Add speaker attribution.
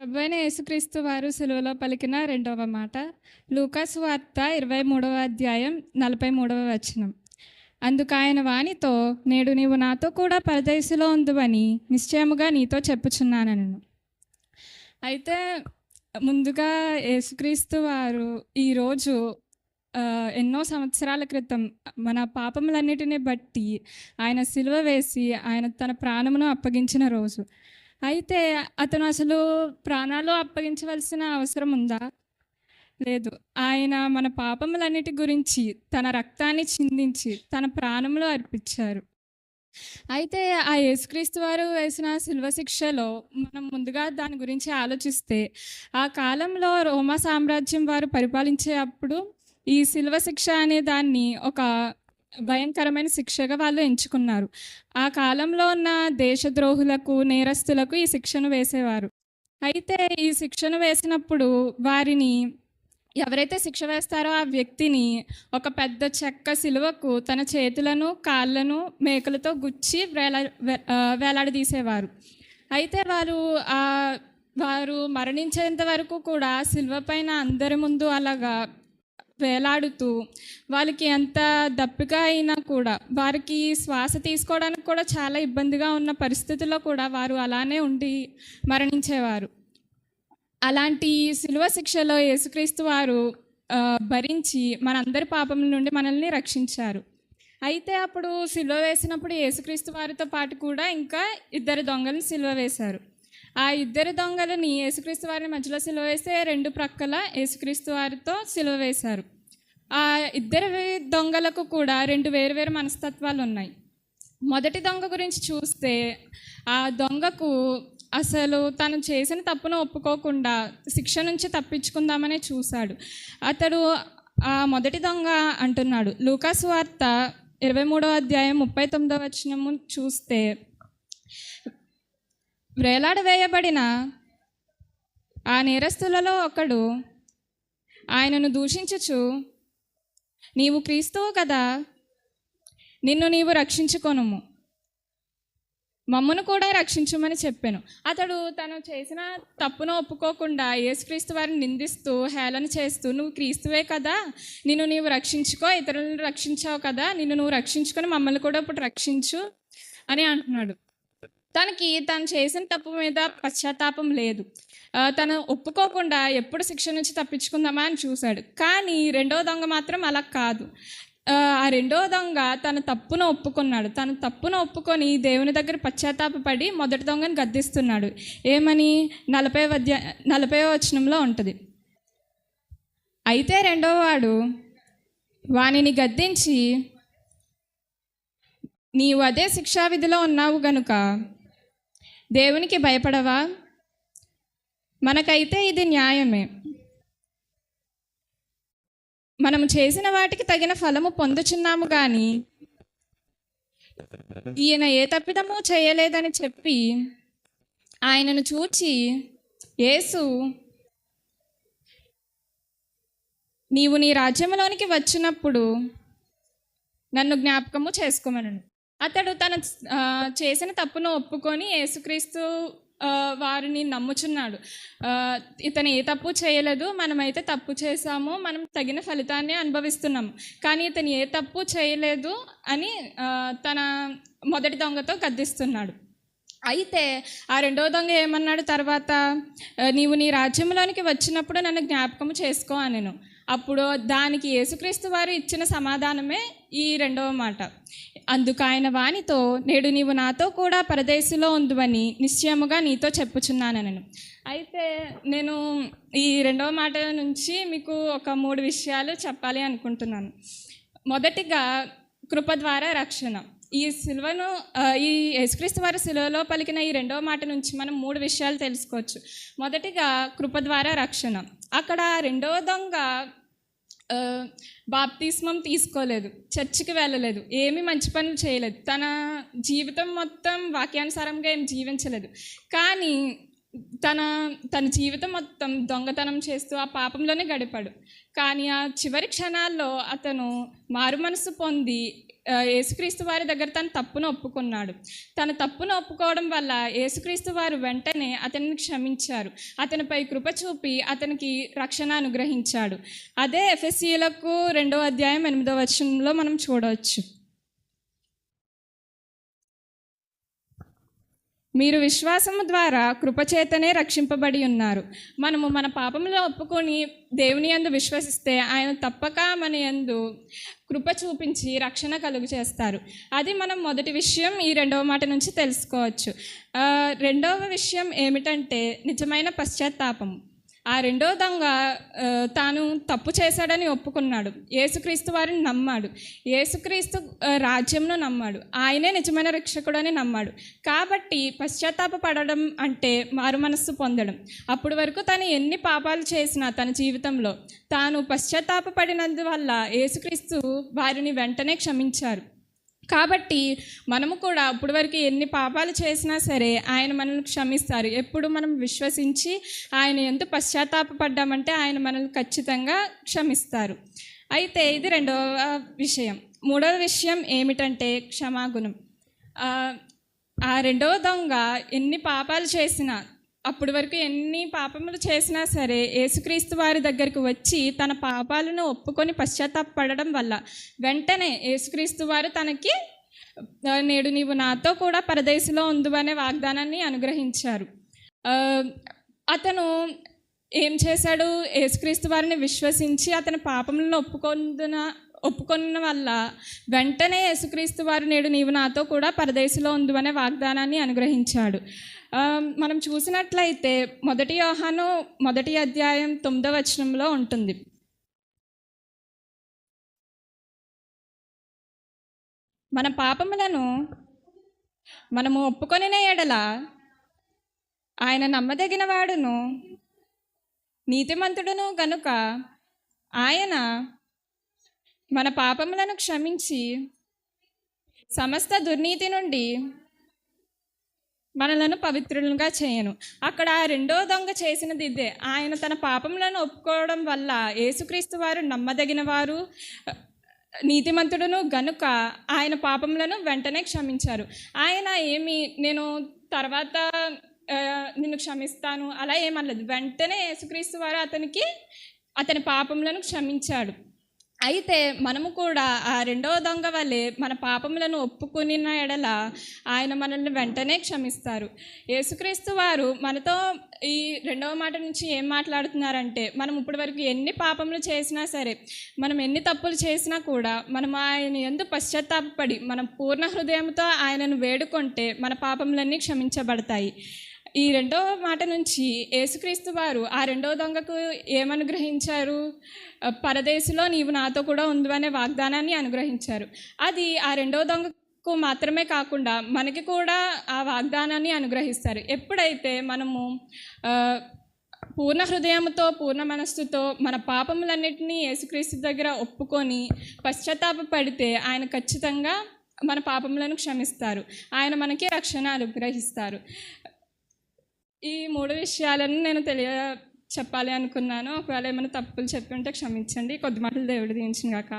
Speaker 1: ప్రభువైన యేసుక్రీస్తు వారు సిలువలో పలికిన రెండవ మాట లూకా సువార్త 23వ అధ్యాయం 43వ వచనం. అందుకాయన వానితో, నేడు నీవు నాతో కూడా పరదేశులో ఉందువని నిశ్చయముగా నీతో చెప్పుచున్నానను. అయితే ముందుగా యేసుక్రీస్తు వారు ఈరోజు ఎన్నో సంవత్సరాల క్రితం మన పాపములన్నిటిని బట్టి ఆయన సిలువ వేసి ఆయన తన ప్రాణమును అప్పగించిన రోజు. అయితే అతను అసలు ప్రాణాలు అప్పగించవలసిన అవసరం ఉందా? లేదు. ఆయన మన పాపములన్నిటి గురించి తన రక్తాన్ని చిందించి తన ప్రాణంలో అర్పించారు. అయితే ఆ యేసుక్రీస్తు వారు వేసిన శిలువ శిక్షలో మనం ముందుగా దాని గురించి ఆలోచిస్తే, ఆ కాలంలో రోమా సామ్రాజ్యం వారు పరిపాలించే అప్పుడు ఈ శిలువ శిక్ష అనే దాన్ని ఒక భయంకరమైన శిక్షగా వాళ్ళు ఎంచుకున్నారు. ఆ కాలంలో ఉన్న దేశద్రోహులకు, నేరస్తులకు ఈ శిక్షను వేసేవారు. అయితే ఈ శిక్షను వేసినప్పుడు వారిని ఎవరైతే శిక్ష వేస్తారో ఆ వ్యక్తిని ఒక పెద్ద చెక్క శిలువకు తన చేతులను, కాళ్ళను మేకలతో గుచ్చి వేలాడదీసేవారు. అయితే వారు మరణించేంత వరకు కూడా శిలువ పైన అందరి ముందు అలాగా వేలాడుతూ వాళ్ళకి ఎంత దప్పిక అయినా కూడా, వారికి శ్వాస తీసుకోవడానికి కూడా చాలా ఇబ్బందిగా ఉన్న పరిస్థితుల్లో కూడా వారు అలానే ఉండి మరణించేవారు. అలాంటి శిలువ శిక్షలో యేసుక్రీస్తు వారు భరించి మనందరి పాపముల నుండి మనల్ని రక్షించారు. అయితే అప్పుడు సిలువ వేసినప్పుడు యేసుక్రీస్తు వారితో పాటు కూడా ఇంకా ఇద్దరు దొంగలను సిలువ వేశారు. ఆ ఇద్దరు దొంగలని యేసుక్రీస్తు వారిని మధ్యలో సిలువ వేస్తే రెండు ప్రక్కల యేసుక్రీస్తు వారితో సిలువ వేశారు. ఆ ఇద్దరు దొంగలకు కూడా రెండు వేరు మనస్తత్వాలు ఉన్నాయి. మొదటి దొంగ గురించి చూస్తే, ఆ దొంగకు అసలు తను చేసిన తప్పును ఒప్పుకోకుండా శిక్ష నుంచి తప్పించుకుందామనే చూశాడు. అతడు ఆ మొదటి దొంగ అంటున్నాడు, లూకా సువార్త 23వ అధ్యాయం 39వ వచనము చూస్తే, వేలాడవేయబడిన ఆ నేరస్తులలో ఒకడు ఆయనను దూషించుచు, నీవు క్రీస్తువు కదా, నిన్ను నీవు రక్షించుకొనుము, మమ్మను కూడా రక్షించుమని చెప్పాను. అతడు తను చేసిన తప్పును ఒప్పుకోకుండా యేసుక్రీస్తు వారిని నిందిస్తూ, హేళన చేస్తూ, నువ్వు క్రీస్తువే కదా, నిన్ను నీవు రక్షించుకో, ఇతరులను రక్షించావు కదా, నిన్ను నువ్వు రక్షించుకొని మమ్మల్ని కూడా ఇప్పుడు రక్షించు అని అంటున్నాడు. తను చేసిన తప్పు మీద పశ్చాత్తాపం లేదు. తను ఒప్పుకోకుండా ఎప్పుడు శిక్ష నుంచి తప్పించుకుందామా అని చూశాడు. కానీ రెండో దొంగ మాత్రం అలా కాదు. ఆ రెండో దొంగ తన తప్పును ఒప్పుకున్నాడు. తన తప్పును ఒప్పుకొని దేవుని దగ్గర పశ్చాత్తాపడి మొదటి దొంగని గద్దిస్తున్నాడు. ఏమని 40వ వచనంలో ఉంటుంది. అయితే రెండో వాడు వానిని గద్దించి, నీవు అదే శిక్షావిధిలో ఉన్నావు గనుక దేవునికి భయపడవా? మనకైతే ఇది న్యాయమే. మనము చేసిన వాటికి తగిన ఫలము పొందుచున్నాము కానీ ఈయన ఏ తప్పిదము చేయలేదని చెప్పి ఆయనను చూచి, యేసు, నీవు నీ రాజ్యంలోనికి వచ్చినప్పుడు నన్ను జ్ఞాపకము చేసుకోమనను. అతడు తను చేసిన తప్పును ఒప్పుకొని యేసుక్రీస్తు వారిని నమ్ముచున్నాడు. ఇతను ఏ తప్పు చేయలేదు, మనమైతే తప్పు చేశాము, మనం తగిన ఫలితాన్ని అనుభవిస్తున్నాము, కానీ ఇతను ఏ తప్పు చేయలేదు అని తన మొదటి దొంగతో గద్దిస్తున్నాడు. అయితే ఆ రెండో దొంగ ఏమన్నాడు తర్వాత, నీవు నీ రాజ్యంలోనికి వచ్చినప్పుడు నన్ను జ్ఞాపకము చేసుకో అనెను. అప్పుడు దానికి యేసుక్రీస్తు వారు ఇచ్చిన సమాధానమే ఈ రెండవ మాట. అందుకాయన వానితో, నేడు నీవు నాతో కూడా పరదేశులో ఉందువని నిశ్చయముగా నీతో చెప్పుచున్నానను. అయితే నేను ఈ రెండవ మాట నుంచి మీకు ఒక 3 విషయాలు చెప్పాలి అనుకుంటున్నాను. మొదటిగా, కృప ద్వారా రక్షణ. ఈ యేసుక్రీస్తు వారి సిలువలో పలికిన ఈ రెండవ మాట నుంచి మనం 3 విషయాలు తెలుసుకోవచ్చు. మొదటిగా, కృప ద్వారా రక్షణ. అక్కడ రెండవ దొంగ బాప్తిస్మం తీసుకోలేదు, చర్చికి వెళ్ళలేదు, ఏమీ మంచి పనులు చేయలేదు, తన జీవితం మొత్తం వాక్యానుసారంగా ఏం జీవించలేదు. కానీ తన జీవితం మొత్తం దొంగతనం చేస్తూ ఆ పాపంలోనే గడిపాడు. కానీ ఆ చివరి క్షణాల్లో అతను మారు మనసు పొంది యేసుక్రీస్తు వారి దగ్గర తన తప్పును ఒప్పుకున్నాడు. తన తప్పును ఒప్పుకోవడం వల్ల యేసుక్రీస్తు వారు వెంటనే అతన్ని క్షమించారు. అతనిపై కృప చూపి అతనికి రక్షణ అనుగ్రహించాడు. అదే ఎఫెసీయులకు 2వ అధ్యాయం 8వ వచనంలో మనం చూడవచ్చు. మీరు విశ్వాసము ద్వారా కృపచేతనే రక్షింపబడి ఉన్నారు. మనము మన పాపములో ఒప్పుకొని దేవుని యందు విశ్వసిస్తే ఆయన తప్పక మన యందు కృప చూపించి రక్షణ కలుగు చేస్తారు. అది మనం మొదటి విషయం ఈ 2వ మాట నుంచి తెలుసుకోవచ్చు. 2వ విషయం ఏమిటంటే నిజమైన పశ్చాత్తాపం. ఆ 2వ దొంగ తాను తప్పు చేశాడని ఒప్పుకున్నాడు. యేసుక్రీస్తు వారిని నమ్మాడు. యేసుక్రీస్తు రాజ్యంను నమ్మాడు. ఆయనే నిజమైన రక్షకుడు అని నమ్మాడు. కాబట్టి పశ్చాత్తాప పడడం అంటే మారు మనస్సు పొందడం. అప్పటి వరకు తను ఎన్ని పాపాలు చేసినా తన జీవితంలో తాను పశ్చాత్తాప పడినందువల్ల యేసుక్రీస్తు వారిని వెంటనే క్షమించారు. కాబట్టి మనము కూడా అప్పటి వరకు ఎన్ని పాపాలు చేసినా సరే ఆయన మనల్ని క్షమిస్తారు. ఎప్పుడు మనం విశ్వసించి ఆయన ఎంత పశ్చాత్తాపడ్డామంటే ఆయన మనల్ని ఖచ్చితంగా క్షమిస్తారు. అయితే ఇది 2వ విషయం. 3వ విషయం ఏమిటంటే క్షమాగుణం. ఆ 2వ దొంగ ఎన్ని పాపాలు చేసినా అప్పటి వరకు ఎన్ని పాపములు చేసినా సరే యేసుక్రీస్తు వారి దగ్గరికి వచ్చి తన పాపాలను ఒప్పుకొని పశ్చాత్తాపడడం వల్ల వెంటనే యేసుక్రీస్తు వారు తనకి నేడు నీవు నాతో కూడా పరదేశంలో ఉందువనే వాగ్దానాన్ని అనుగ్రహించారు. అతను ఏం చేశాడు? యేసుక్రీస్తు వారిని విశ్వసించి అతని పాపములను ఒప్పుకున్న వల్ల వెంటనే యేసుక్రీస్తు వారు నేడు నీవు నాతో కూడా పరదేశంలో ఉందువనే వాగ్దానాన్ని అనుగ్రహించాడు. మనం చూసినట్లయితే 1 యోహాను 1వ అధ్యాయం 9వ వచనంలో ఉంటుంది. మన పాపములను మనము ఒప్పుకొనిన ఎడల ఆయన నమ్మదగిన వాడును నీతిమంతుడును గనుక ఆయన మన పాపములను క్షమించి సమస్త దుర్నీతి నుండి మనలను పవిత్రులుగా చేయను. అక్కడ 2వ దొంగ చేసినది ఇదే. ఆయన తన పాపములను ఒప్పుకోవడం వల్ల యేసుక్రీస్తు వారు నమ్మదగిన వారు నీతిమంతుడును గనుక ఆయన పాపములను వెంటనే క్షమించారు. ఆయన నేను తర్వాత నిన్ను క్షమిస్తాను అలా ఏమనలేదు. వెంటనే యేసుక్రీస్తు వారు అతని పాపములను క్షమించాడు. అయితే మనము కూడా ఆ 2వ దొంగ వలె మన పాపములను ఒప్పుకున్న ఎడల ఆయన మనల్ని వెంటనే క్షమిస్తారు. యేసుక్రీస్తు వారు మనతో ఈ 2వ మాట నుంచి ఏం మాట్లాడుతున్నారంటే మనం ఇప్పటి వరకు ఎన్ని పాపములు చేసినా సరే మనం ఎన్ని తప్పులు చేసినా కూడా మనం ఆయన యందు పశ్చాత్తాపపడి మనం పూర్ణ హృదయంతో ఆయనను వేడుకుంటే మన పాపములన్నీ క్షమించబడతాయి. ఈ 2వ మాట నుంచి యేసుక్రీస్తు వారు ఆ 2వ దొంగకు ఏమనుగ్రహించారు? పరదేశంలో నీవు నాతో కూడా ఉండు అనే వాగ్దానాన్ని అనుగ్రహించారు. అది ఆ 2వ దొంగకు మాత్రమే కాకుండా మనకి కూడా ఆ వాగ్దానాన్ని అనుగ్రహిస్తారు. ఎప్పుడైతే మనము పూర్ణ హృదయంతో పూర్ణ మనస్సుతో మన పాపములన్నిటినీ యేసుక్రీస్తు దగ్గర ఒప్పుకొని పశ్చాత్తాపపడితే ఆయన ఖచ్చితంగా మన పాపములను క్షమిస్తారు. ఆయన మనకి రక్షణ అనుగ్రహిస్తారు. ఈ 3 విషయాలను నేను చెప్పాలి అనుకున్నాను. ఒకవేళ ఏమైనా తప్పులు చెప్పి ఉంటే క్షమించండి. కొద్ది మాటలు దేవుడు దీవించును గాక.